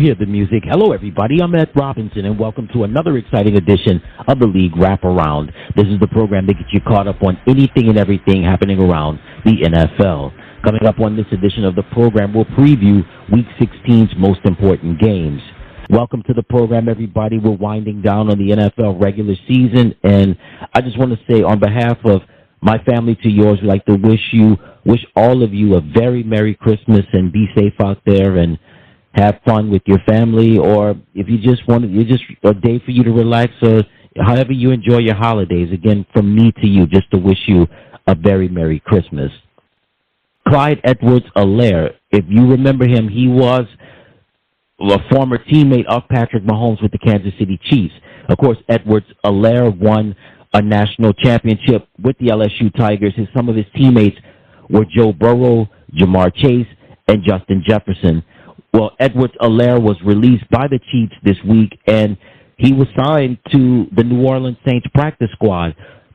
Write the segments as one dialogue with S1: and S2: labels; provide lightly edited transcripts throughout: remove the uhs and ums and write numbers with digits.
S1: hear the music. Hello, everybody. I'm Ed Robinson, and welcome to another exciting edition of the League Wraparound. This is the program that gets you caught up on anything and everything happening around the NFL. Coming up on this edition of the program, we'll preview Week 16's most important games. Welcome to the program, everybody. We're winding down on the NFL regular season, and I just want to say on behalf of my family to yours, we'd like to wish all of you a very Merry Christmas and be safe out there and have fun with your family, or if you just want just a day for you to relax, or however you enjoy your holidays. Again, from me to you, just to wish you a very Merry Christmas. Clyde Edwards-Helaire, if you remember him, he was a former teammate of Patrick Mahomes with the Kansas City Chiefs. Of course, Edwards-Helaire won a national championship with the LSU Tigers. Some of his teammates were Joe Burrow, Jamar Chase, and Justin Jefferson. Well, Edwards-Helaire was released by the Chiefs this week, and he was signed to the New Orleans Saints practice squad.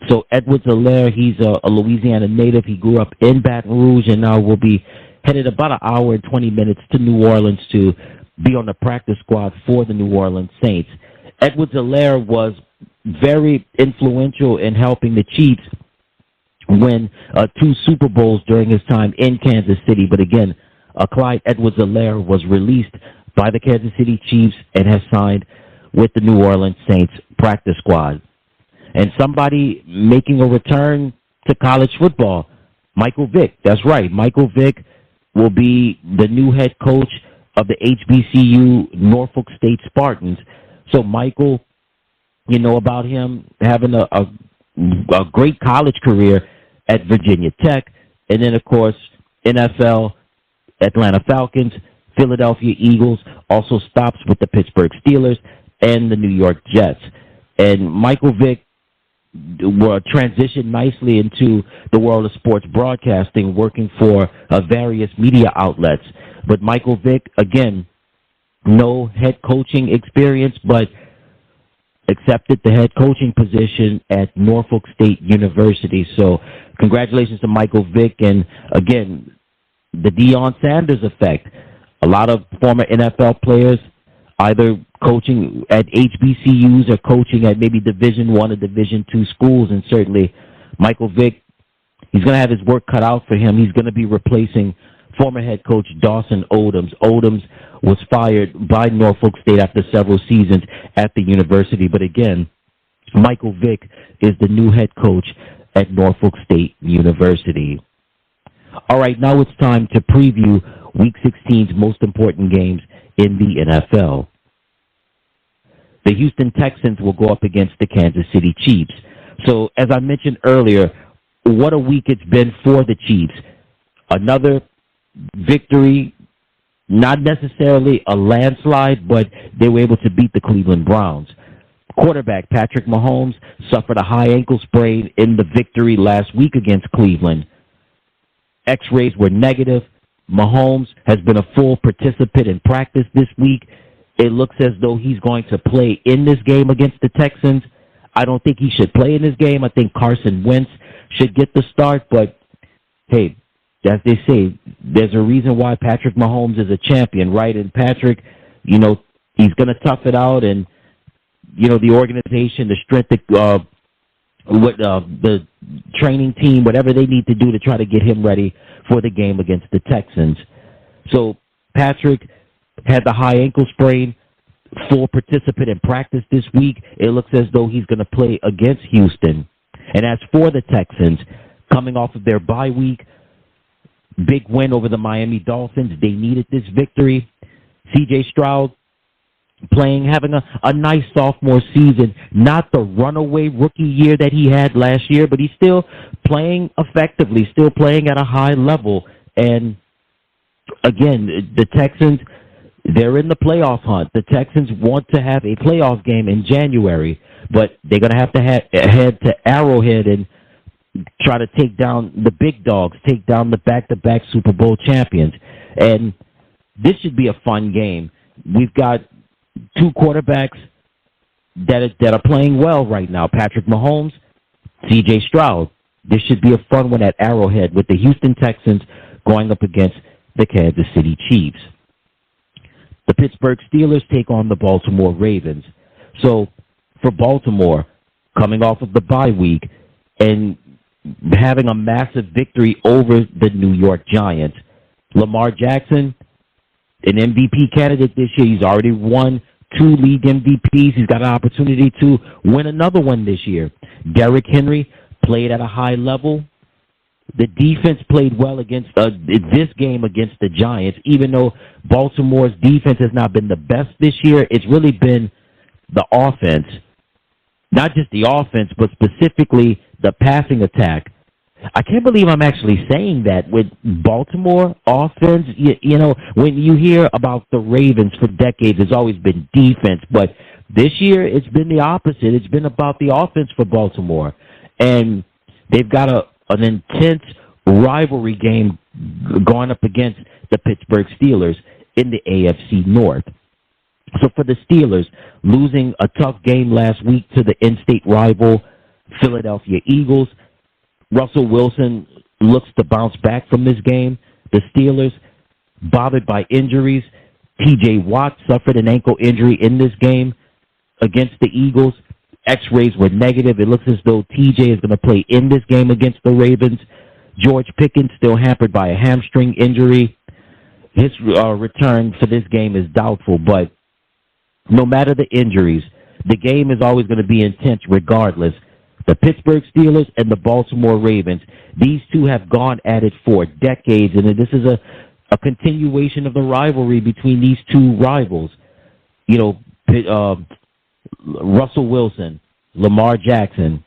S1: So Edwards-Helaire, he's a Louisiana native. He grew up in Baton Rouge, and now will be headed about an hour and 20 minutes to New Orleans to be on the practice squad for the New Orleans Saints. Edwards-Helaire was very influential in helping the Chiefs win 2 Super Bowls during his time in Kansas City. But again, Clyde Edwards-Helaire was released by the Kansas City Chiefs and has signed with the New Orleans Saints practice squad. And somebody making a return to college football, Michael Vick. That's right. Michael Vick will be the new head coach of the HBCU Norfolk State Spartans. So Michael, you know about him having a great college career at Virginia Tech, and then, of course, NFL, Atlanta Falcons, Philadelphia Eagles, also stops with the Pittsburgh Steelers and the New York Jets. And Michael Vick will transition nicely into the world of sports broadcasting, working for various media outlets. But Michael Vick, again, no head coaching experience, but accepted the head coaching position at Norfolk State University. So congratulations to Michael Vick. And again, the Deion Sanders effect. A lot of former NFL players either coaching at HBCUs or coaching at maybe Division I or Division II schools. And certainly Michael Vick, he's going to have his work cut out for him. He's going to be replacing former head coach Dawson Odoms. Odoms was fired by Norfolk State after several seasons at the university. But again, Michael Vick is the new head coach at Norfolk State University. All right, now it's time to preview Week 16's most important games in the NFL. The Houston Texans will go up against the Kansas City Chiefs. So, as I mentioned earlier, what a week it's been for the Chiefs. Another victory, not necessarily a landslide, but they were able to beat the Cleveland Browns. Quarterback Patrick Mahomes suffered a high ankle sprain in the victory last week against Cleveland. X-rays were negative. Mahomes has been a full participant in practice this week. It looks as though he's going to play in this game against the Texans. I don't think he should play in this game. I think Carson Wentz should get the start, but hey, as they say, there's a reason why Patrick Mahomes is a champion, right? And Patrick, you know, he's going to tough it out, and, you know, the organization, the strength, the training team, whatever they need to do to try to get him ready for the game against the Texans. So Patrick had the high ankle sprain, full participant in practice this week. It looks as though he's going to play against Houston. And as for the Texans, coming off of their bye week, big win over the Miami Dolphins. They needed this victory. C.J. Stroud having a nice sophomore season, not the runaway rookie year that he had last year, but he's still playing effectively, still playing at a high level. And again, the Texans, they're in the playoff hunt. The Texans want to have a playoff game in January, but they're going to have to head to Arrowhead and try to take down the big dogs, take down the back-to-back Super Bowl champions. And this should be a fun game. We've got 2 quarterbacks that are playing well right now, Patrick Mahomes, C.J. Stroud. This should be a fun one at Arrowhead with the Houston Texans going up against the Kansas City Chiefs. The Pittsburgh Steelers take on the Baltimore Ravens. So for Baltimore, coming off of the bye week and having a massive victory over the New York Giants, Lamar Jackson, an MVP candidate this year. He's already won 2 league MVPs. He's got an opportunity to win another one this year. Derrick Henry played at a high level. The defense played well against this game against the Giants. Even though Baltimore's defense has not been the best this year, it's really been the offense. Not just the offense, but specifically the passing attack. I can't believe I'm actually saying that with Baltimore offense. You know, when you hear about the Ravens for decades, it's always been defense. But this year, it's been the opposite. It's been about the offense for Baltimore. And they've got an intense rivalry game going up against the Pittsburgh Steelers in the AFC North. So for the Steelers, losing a tough game last week to the in-state rival Philadelphia Eagles, Russell Wilson looks to bounce back from this game. The Steelers, bothered by injuries. T.J. Watt suffered an ankle injury in this game against the Eagles. X-rays were negative. It looks as though T.J. is going to play in this game against the Ravens. George Pickens still hampered by a hamstring injury. His return for this game is doubtful, but no matter the injuries, the game is always going to be intense regardless. The Pittsburgh Steelers and the Baltimore Ravens, these two have gone at it for decades, and this is a continuation of the rivalry between these two rivals. You know, Russell Wilson, Lamar Jackson,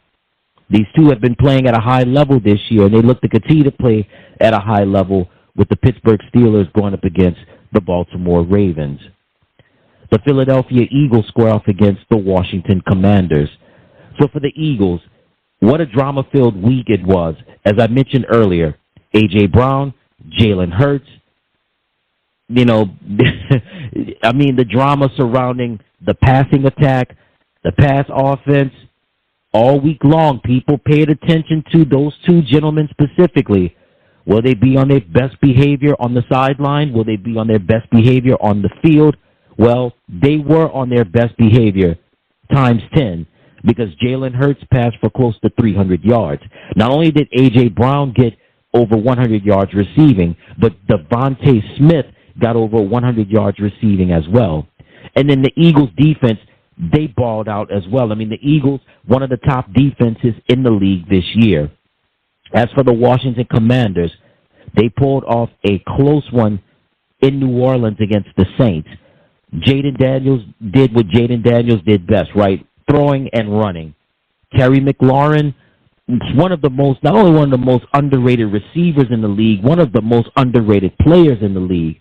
S1: these two have been playing at a high level this year, and they look to continue to play at a high level with the Pittsburgh Steelers going up against the Baltimore Ravens. The Philadelphia Eagles square off against the Washington Commanders. So for the Eagles, what a drama-filled week it was. As I mentioned earlier, A.J. Brown, Jalen Hurts, you know, I mean, the drama surrounding the passing attack, the pass offense, all week long, people paid attention to those two gentlemen specifically. Will they be on their best behavior on the sideline? Will they be on their best behavior on the field? Well, they were on their best behavior times 10 because Jalen Hurts passed for close to 300 yards. Not only did A.J. Brown get over 100 yards receiving, but Devontae Smith got over 100 yards receiving as well. And then the Eagles' defense, they balled out as well. I mean, the Eagles, one of the top defenses in the league this year. As for the Washington Commanders, they pulled off a close one in New Orleans against the Saints. Jaden Daniels did what Jaden Daniels did best, right? Throwing and running. Terry McLaurin, one of the most, not only one of the most underrated receivers in the league, one of the most underrated players in the league.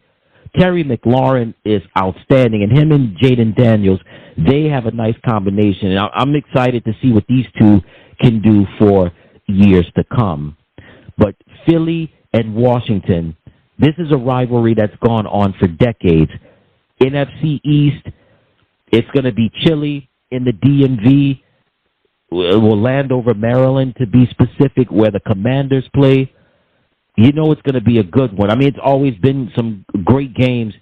S1: Terry McLaurin is outstanding, and him and Jaden Daniels, they have a nice combination. And I'm excited to see what these two can do for years to come. But Philly and Washington, this is a rivalry that's gone on for decades. NFC East, it's going to be chilly in the DMV. It will land over Maryland, to be specific, where the Commanders play. You know it's going to be a good one. I mean, it's always been some great games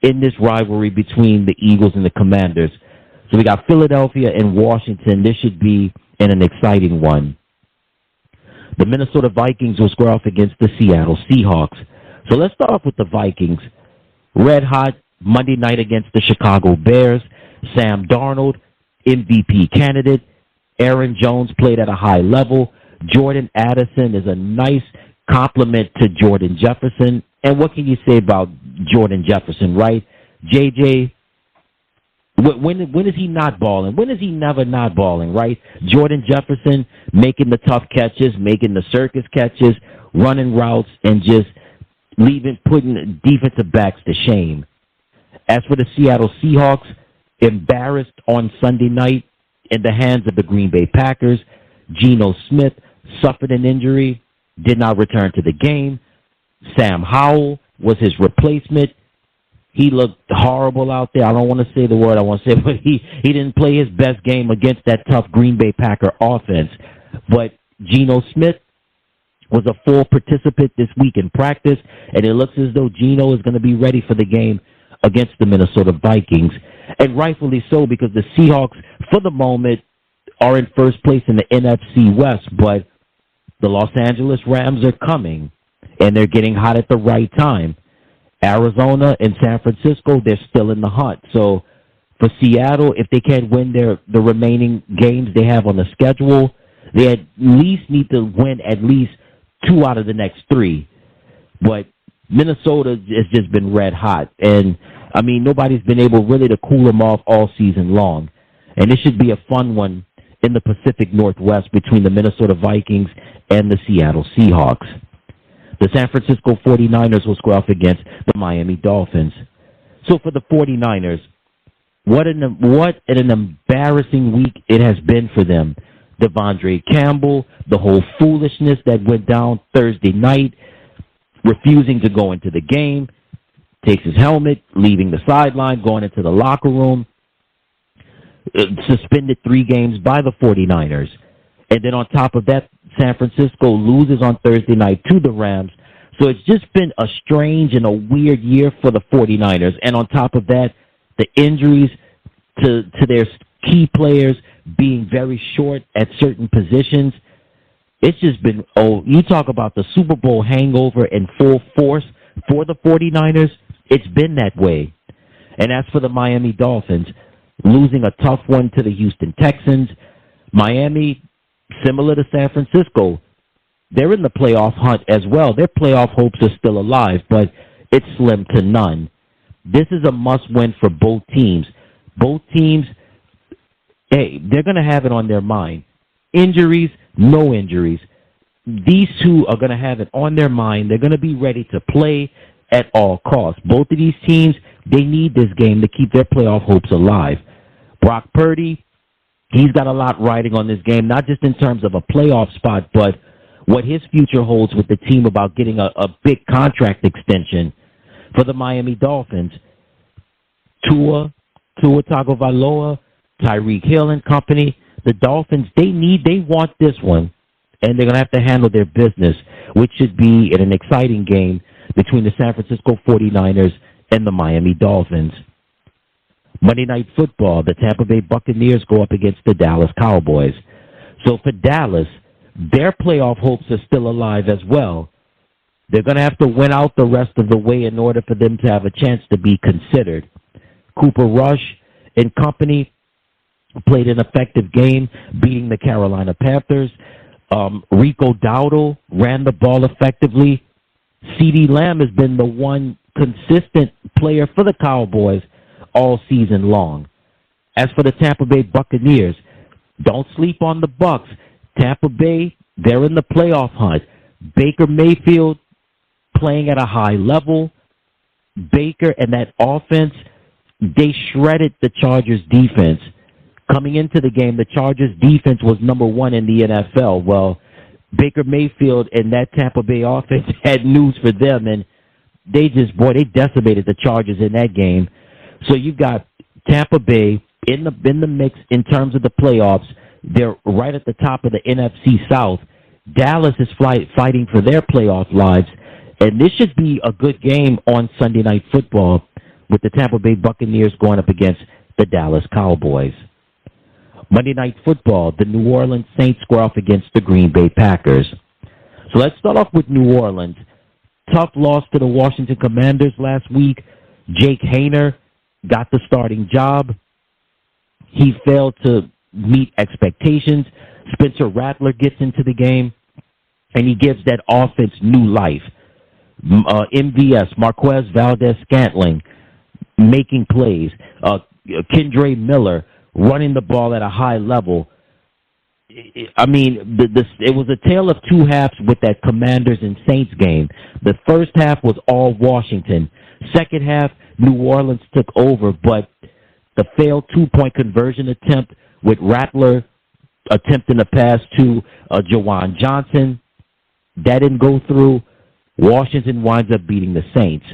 S1: in this rivalry between the Eagles and the Commanders. So we got Philadelphia and Washington. This should be an exciting one. The Minnesota Vikings will square off against the Seattle Seahawks. So let's start off with the Vikings. Red hot Monday night against the Chicago Bears. Sam Darnold, MVP candidate. Aaron Jones played at a high level. Jordan Addison is a nice compliment to Jordan Jefferson. And what can you say about Jordan Jefferson, right? JJ, when is he not balling? When is he never not balling, right? Jordan Jefferson making the tough catches, making the circus catches, running routes, and just putting defensive backs to shame. As for the Seattle Seahawks, embarrassed on Sunday night in the hands of the Green Bay Packers. Geno Smith suffered an injury, did not return to the game. Sam Howell was his replacement. He looked horrible out there. I don't want to say the word I want to say, but he didn't play his best game against that tough Green Bay Packer offense. But Geno Smith was a full participant this week in practice, and it looks as though Geno is going to be ready for the game against the Minnesota Vikings, and rightfully so because the Seahawks, for the moment, are in first place in the NFC West, but the Los Angeles Rams are coming, and they're getting hot at the right time. Arizona and San Francisco, they're still in the hunt. So for Seattle, if they can't win the remaining games they have on the schedule, they at least need to win at least 2 out of the next 3. But Minnesota has just been red hot. And, I mean, nobody's been able really to cool them off all season long. And this should be a fun one in the Pacific Northwest between the Minnesota Vikings and the Seattle Seahawks. The San Francisco 49ers will square off against the Miami Dolphins. So for the 49ers, what an embarrassing week it has been for them. Devondre Campbell, the whole foolishness that went down Thursday night, refusing to go into the game, takes his helmet, leaving the sideline, going into the locker room, suspended 3 games by the 49ers. And then on top of that, San Francisco loses on Thursday night to the Rams. So it's just been a strange and a weird year for the 49ers. And on top of that, the injuries to their key players being very short at certain positions. It's just been, you talk about the Super Bowl hangover in full force for the 49ers. It's been that way. And as for the Miami Dolphins, losing a tough one to the Houston Texans, Miami, similar to San Francisco, they're in the playoff hunt as well. Their playoff hopes are still alive, but it's slim to none. This is a must-win for both teams. Both teams, hey, they're going to have it on their mind. Injuries, no injuries. These two are going to have it on their mind. They're going to be ready to play at all costs. Both of these teams, they need this game to keep their playoff hopes alive. Brock Purdy, he's got a lot riding on this game, not just in terms of a playoff spot, but what his future holds with the team about getting a big contract extension. For the Miami Dolphins, Tua Tagovailoa, Tyreek Hill and company, the Dolphins, they want this one, and they're going to have to handle their business, which should be in an exciting game between the San Francisco 49ers and the Miami Dolphins. Monday Night Football, the Tampa Bay Buccaneers go up against the Dallas Cowboys. So for Dallas, their playoff hopes are still alive as well. They're going to have to win out the rest of the way in order for them to have a chance to be considered. Cooper Rush and company played an effective game, beating the Carolina Panthers. Rico Dowdle ran the ball effectively. CeeDee Lamb has been the one consistent player for the Cowboys all season long. As for the Tampa Bay Buccaneers, don't sleep on the Bucs. Tampa Bay, they're in the playoff hunt. Baker Mayfield playing at a high level. Baker and that offense, they shredded the Chargers defense. Coming into the game, the Chargers defense was number 1 in the NFL. Well, Baker Mayfield and that Tampa Bay offense had news for them, and they decimated the Chargers in that game. So you've got Tampa Bay in the mix in terms of the playoffs. They're right at the top of the NFC South. Dallas is fighting for their playoff lives, and this should be a good game on Sunday Night Football with the Tampa Bay Buccaneers going up against the Dallas Cowboys. Monday Night Football, the New Orleans Saints square off against the Green Bay Packers. So let's start off with New Orleans. Tough loss to the Washington Commanders last week. Jake Haener got the starting job. He failed to meet expectations. Spencer Rattler gets into the game, and he gives that offense new life. MVS, Marquez Valdez-Scantling, making plays. Kendre Miller running the ball at a high level. I mean, it was a tale of two halves with that Commanders and Saints game. The first half was all Washington. Second half, New Orleans took over, but the failed two-point conversion attempt with Rattler attempting to pass to Jawan Johnson, that didn't go through. Washington winds up beating the Saints.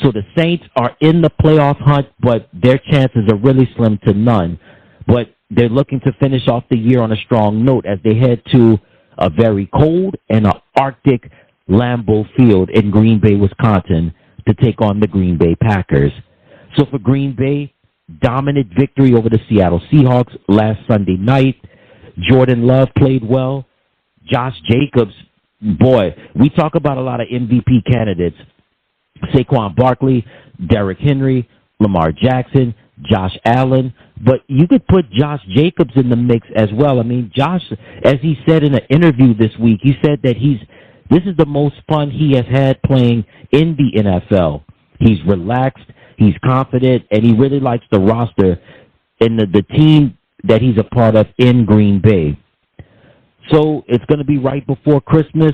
S1: So the Saints are in the playoff hunt, but their chances are really slim to none. But they're looking to finish off the year on a strong note as they head to a very cold and an Arctic Lambeau Field in Green Bay, Wisconsin, to take on the Green Bay Packers. So for Green Bay, dominant victory over the Seattle Seahawks last Sunday night. Jordan Love played well. Josh Jacobs, boy, we talk about a lot of MVP candidates. Saquon Barkley, Derrick Henry, Lamar Jackson, Josh Allen, but you could put Josh Jacobs in the mix as well. I mean, Josh, as he said in an interview this week, he said that this is the most fun he has had playing in the NFL. He's relaxed, he's confident, and he really likes the roster and the team that he's a part of in Green Bay. So it's going to be right before Christmas.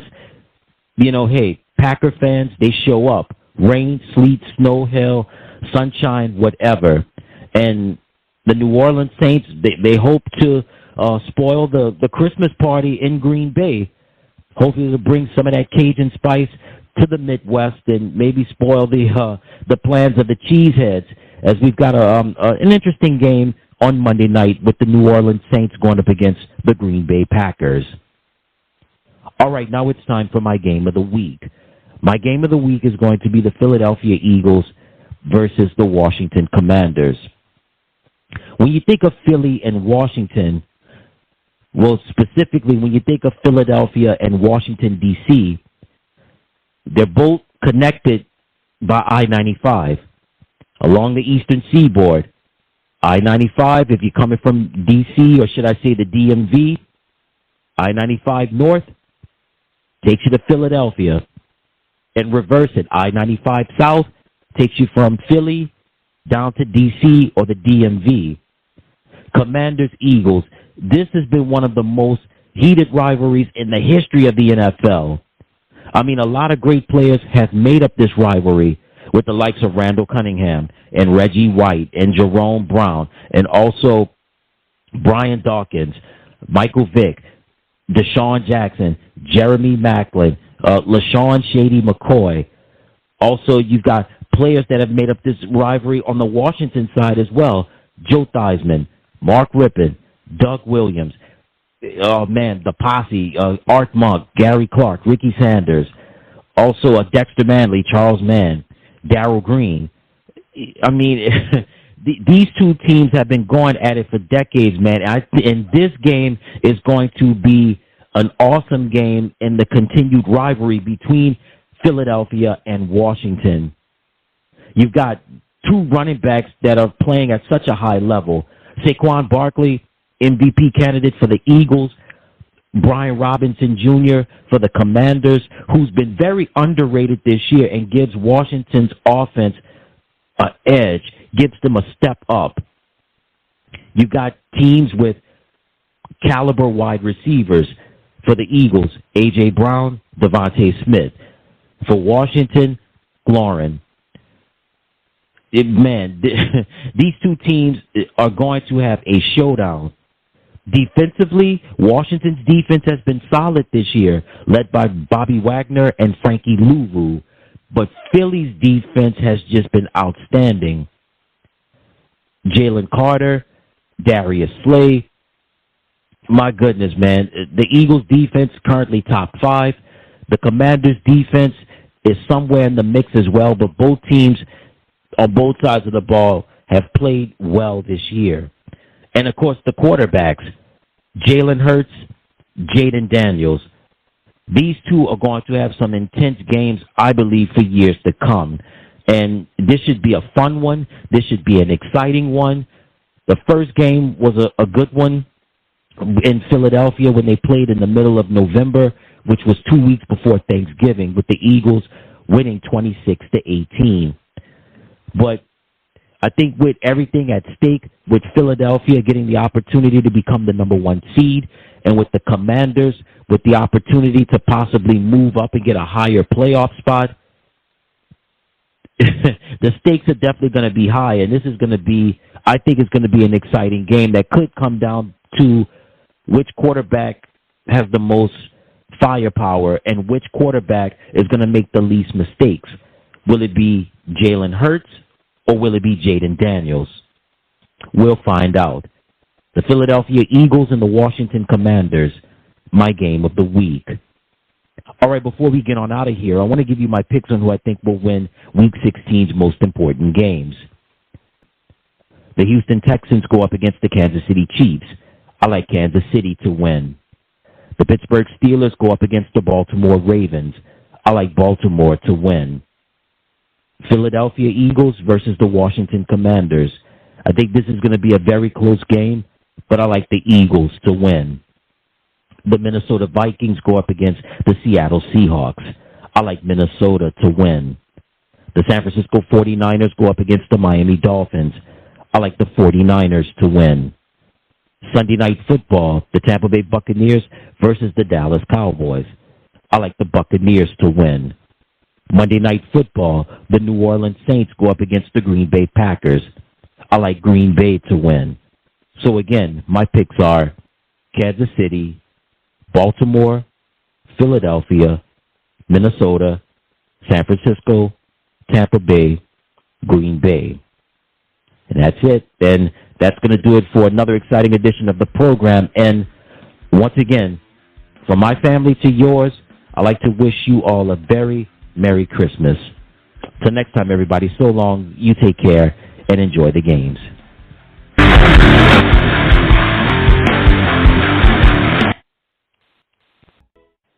S1: You know, hey, Packer fans, they show up. Rain, sleet, snow, hail, sunshine, whatever. And the New Orleans Saints, they hope to spoil the Christmas party in Green Bay. Hopefully to bring some of that Cajun spice to the Midwest and maybe spoil the plans of the Cheeseheads, as we've got an interesting game on Monday night with the New Orleans Saints going up against the Green Bay Packers. All right, now it's time for my game of the week. My game of the week is going to be the Philadelphia Eagles versus the Washington Commanders. When you think of Philly and Washington, well, specifically when you think of Philadelphia and Washington, D.C., they're both connected by I-95 along the eastern seaboard. I-95, if you're coming from D.C., or should I say the DMV, I-95 north takes you to Philadelphia. And reverse it, I-95 south takes you from Philly down to D.C. or the DMV. Commanders, Eagles, this has been one of the most heated rivalries in the history of the NFL. I mean, a lot of great players have made up this rivalry with the likes of Randall Cunningham and Reggie White and Jerome Brown and also Brian Dawkins, Michael Vick, Deshaun Jackson, Jeremy Maclin, LaShawn Shady McCoy. Also, you've got players that have made up this rivalry on the Washington side as well. Joe Theismann, Mark Rippon, Doug Williams. Oh, man, the posse, Art Monk, Gary Clark, Ricky Sanders. Also, Dexter Manley, Charles Mann, Darryl Green. I mean, these two teams have been going at it for decades, man. And this game is going to be an awesome game in the continued rivalry between Philadelphia and Washington. You've got two running backs that are playing at such a high level. Saquon Barkley, MVP candidate for the Eagles. Brian Robinson Jr. for the Commanders, who's been very underrated this year and gives Washington's offense an edge, gives them a step up. You've got teams with caliber wide receivers. For the Eagles, A.J. Brown, Devontae Smith. For Washington, Lauren. Man, these two teams are going to have a showdown. Defensively, Washington's defense has been solid this year, led by Bobby Wagner and Frankie Louvu. But Philly's defense has just been outstanding. Jalen Carter, Darius Slay. My goodness, man. The Eagles' defense currently top 5. The Commanders' defense is somewhere in the mix as well, but both teams on both sides of the ball have played well this year. And, of course, the quarterbacks, Jalen Hurts, Jaden Daniels. These two are going to have some intense games, I believe, for years to come. And this should be a fun one. This should be an exciting one. The first game was a good one in Philadelphia when they played in the middle of November, which was 2 weeks before Thanksgiving, with the Eagles winning 26-18. But I think with everything at stake, with Philadelphia getting the opportunity to become the number 1 seed, and with the Commanders with the opportunity to possibly move up and get a higher playoff spot, the stakes are definitely going to be high, and this is going to be, I think it's going to be an exciting game that could come down to which quarterback has the most firepower and which quarterback is going to make the least mistakes. Will it be Jalen Hurts or will it be Jaden Daniels? We'll find out. The Philadelphia Eagles and the Washington Commanders, my game of the week. All right, before we get on out of here, I want to give you my picks on who I think will win Week 16's most important games. The Houston Texans go up against the Kansas City Chiefs. I like Kansas City to win. The Pittsburgh Steelers go up against the Baltimore Ravens. I like Baltimore to win. Philadelphia Eagles versus the Washington Commanders. I think this is going to be a very close game, but I like the Eagles to win. The Minnesota Vikings go up against the Seattle Seahawks. I like Minnesota to win. The San Francisco 49ers go up against the Miami Dolphins. I like the 49ers to win. Sunday Night Football, the Tampa Bay Buccaneers versus the Dallas Cowboys. I like the Buccaneers to win. Monday Night Football, the New Orleans Saints go up against the Green Bay Packers. I like Green Bay to win. So again, my picks are Kansas City, Baltimore, Philadelphia, Minnesota, San Francisco, Tampa Bay, Green Bay. And that's it. And that's going to do it for another exciting edition of the program. And once again, from my family to yours, I'd like to wish you all a very Merry Christmas. Till next time, everybody, so long, you take care, and enjoy the games.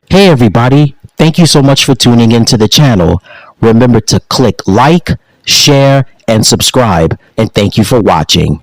S2: Hey everybody, thank you so much for tuning into the channel. Remember to click like, share, and subscribe, and thank you for watching.